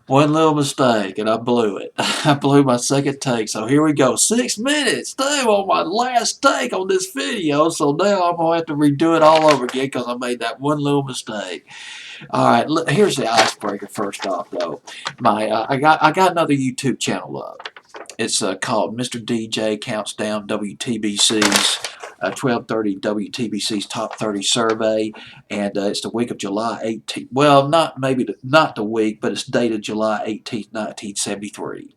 One little mistake, and I blew it. I blew my second take. So here we go. 6 minutes, too, on my last take on this video. So now I'm going to have to redo it all over again because I made that one little mistake. All right, look, here's the icebreaker first off, though. I got another YouTube channel up. It's called Mr. DJ Counts Down WTBC's 12:30 WTBC's Top 30 Survey, and it's the week of July 18th. Well, not the week, but it's dated July 18th, 1973.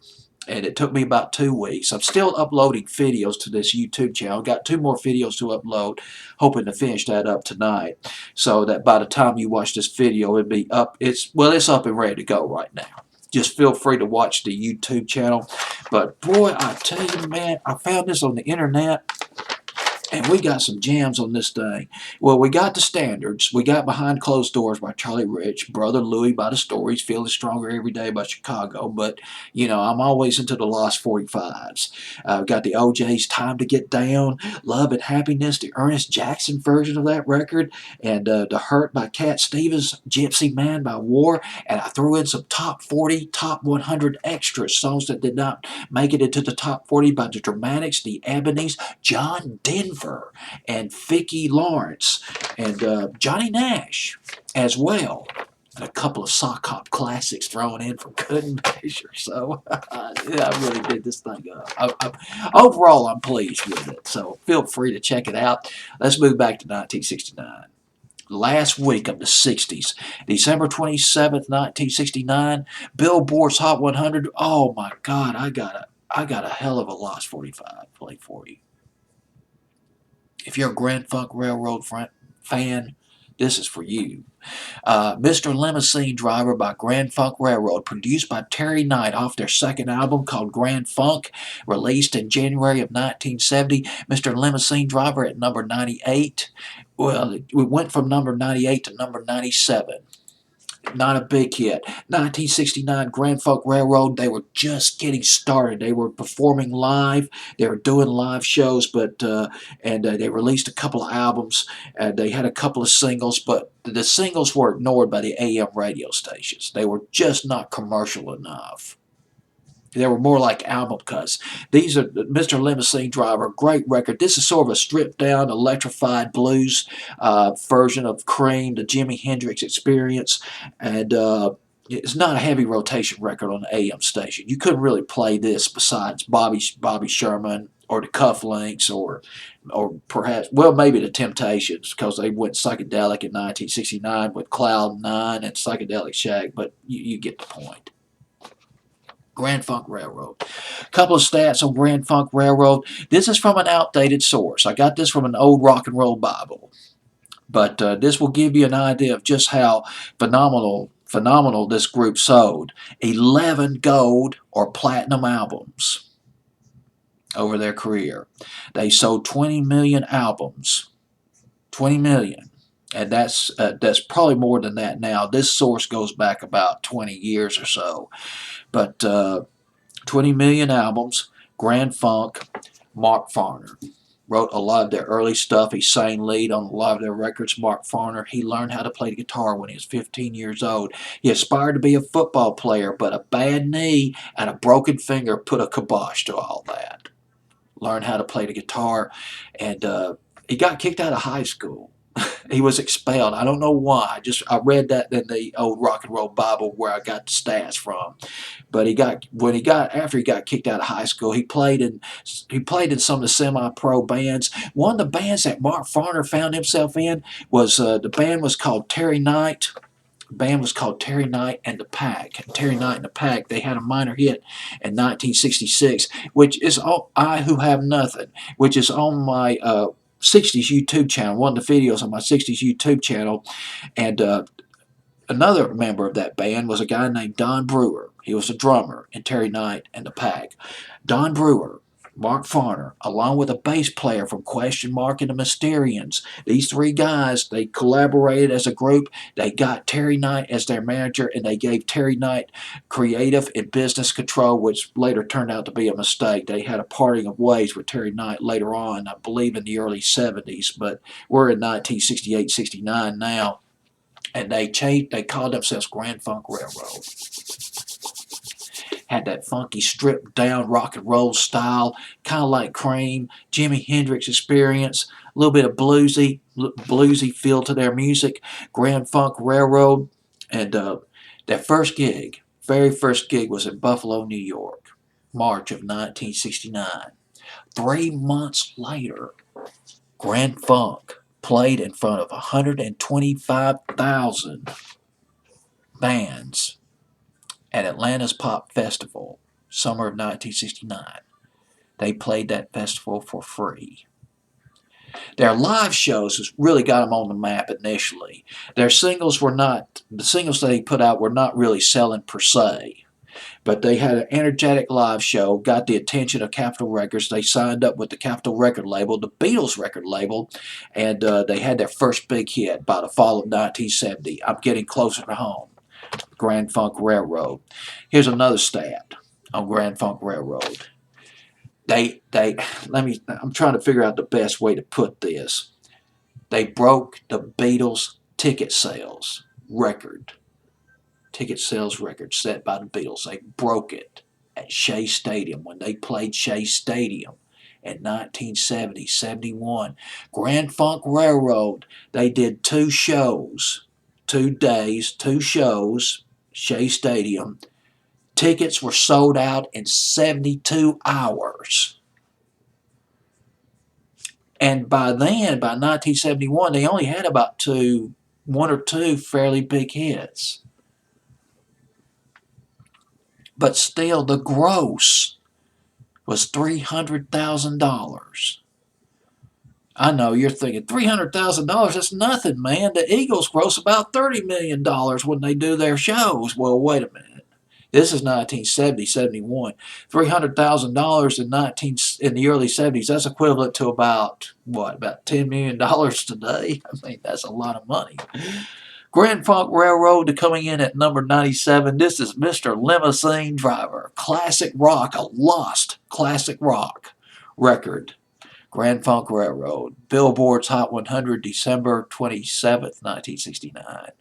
And it took me about 2 weeks. I'm still uploading videos to this YouTube channel. Got 2 more videos to upload, hoping to finish that up tonight, so that by the time you watch this video, it'll be up. It's up and ready to go right now. Just feel free to watch the YouTube channel. But boy, I tell you, man, I found this on the internet. And we got some jams on this thing. Well, we got the standards. We got Behind Closed Doors by Charlie Rich, Brother Louie by The Stories, Feeling Stronger Every Day by Chicago. But, I'm always into the Lost 45s. Got the OJ's Time to Get Down, Love and Happiness, the Ernest Jackson version of that record, and The Hurt by Cat Stevens, Gypsy Man by War. And I threw in some top 40, top 100 extras, songs that did not make it into the top 40 by the Dramatics, the Ebonies, John Denver, and Vicki Lawrence, and Johnny Nash as well. And a couple of sock hop classics thrown in from Couldn't Measure. So, yeah, I really did this thing up. Overall, I'm pleased with it. So, feel free to check it out. Let's move back to 1969. Last week of the 60s, December 27th, 1969, Billboard's Hot 100. Oh my God, I got a hell of a Lost 45 play for you. If you're a Grand Funk Railroad fan, this is for you. Mr. Limousine Driver by Grand Funk Railroad, produced by Terry Knight off their second album called Grand Funk, released in January of 1970. Mr. Limousine Driver at number 98. Well, we went from number 98 to number 97. Not a big hit. 1969 Grand Funk Railroad, they were just getting started. They were performing live. They were doing live shows, but they released a couple of albums, and they had a couple of singles, but the singles were ignored by the AM radio stations. They were just not commercial enough. They were more like album cuts. These are Mr. Limousine Driver, great record. This is sort of a stripped-down, electrified blues version of Cream, the Jimi Hendrix Experience, and it's not a heavy rotation record on the AM station. You couldn't really play this besides Bobby Sherman or the Cufflinks or perhaps, well, maybe the Temptations, because they went psychedelic in 1969 with Cloud 9 and Psychedelic Shack, but you get the point. Grand Funk Railroad. A couple of stats on Grand Funk Railroad. This is from an outdated source. I got this from an old rock and roll Bible. But this will give you an idea of just how phenomenal this group sold. 11 gold or platinum albums over their career. They sold 20 million albums. 20 million. And that's probably more than that now. This source goes back about 20 years or so. But 20 million albums, Grand Funk, Mark Farner wrote a lot of their early stuff. He sang lead on a lot of their records. Mark Farner, he learned how to play the guitar when he was 15 years old. He aspired to be a football player, but a bad knee and a broken finger put a kibosh to all that. Learned how to play the guitar, and he got kicked out of high school. He was expelled. I don't know why. I read that in the old rock and roll Bible where I got the stats from. But after he got kicked out of high school, he played in some of the semi-pro bands. One of the bands that Mark Farner found himself in was the band was called Terry Knight. The band was called Terry Knight and the Pack. Terry Knight and the Pack, they had a minor hit in 1966, which is I Who Have Nothing, which is on my 60s YouTube channel, one of the videos on my 60s YouTube channel. And another member of that band was a guy named Don Brewer. He was a drummer in Terry Knight and the Pack. Don Brewer, Mark Farner, along with a bass player from Question Mark and the Mysterians. These three guys, they collaborated as a group. They got Terry Knight as their manager, and they gave Terry Knight creative and business control, which later turned out to be a mistake. They had a parting of ways with Terry Knight later on, I believe in the early 70s, but we're in 1968-69 now. And they called themselves Grand Funk Railroad. had that funky stripped down rock and roll style, kind of like Cream, Jimi Hendrix Experience, a little bit of bluesy feel to their music. Grand Funk Railroad, and their very first gig was in Buffalo, New York, March of 1969. 3 months later, Grand Funk played in front of 125,000 bands at Atlanta's Pop Festival, summer of 1969. They played that festival for free. Their live shows really got them on the map initially. The singles that they put out were not really selling per se. But they had an energetic live show, got the attention of Capitol Records. They signed up with the Capitol record label, the Beatles record label, and they had their first big hit by the fall of 1970. I'm Getting Closer to Home, Grand Funk Railroad. Here's another stat on Grand Funk Railroad. I'm trying to figure out the best way to put this. They broke the Beatles ticket sales record set by the Beatles. They broke it at Shea Stadium when they played Shea Stadium in 1970-71. Grand Funk Railroad, they did 2 shows, 2 days, 2 shows, Shea Stadium. Tickets were sold out in 72 hours. And by 1971, they only had about 1 or 2 fairly big hits. But still, the gross was $300,000. I know you're thinking, $300,000, that's nothing, man. The Eagles gross about $30 million when they do their shows. Well, wait a minute. This is 1970-71. $300,000 in the early 70s, that's equivalent to about $10 million today? I mean, that's a lot of money. Grand Funk Railroad coming in at number 97. This is Mr. Limousine Driver. Classic rock, a lost classic rock record. Grand Funk Railroad. Billboard's Hot 100, December 27th, 1969.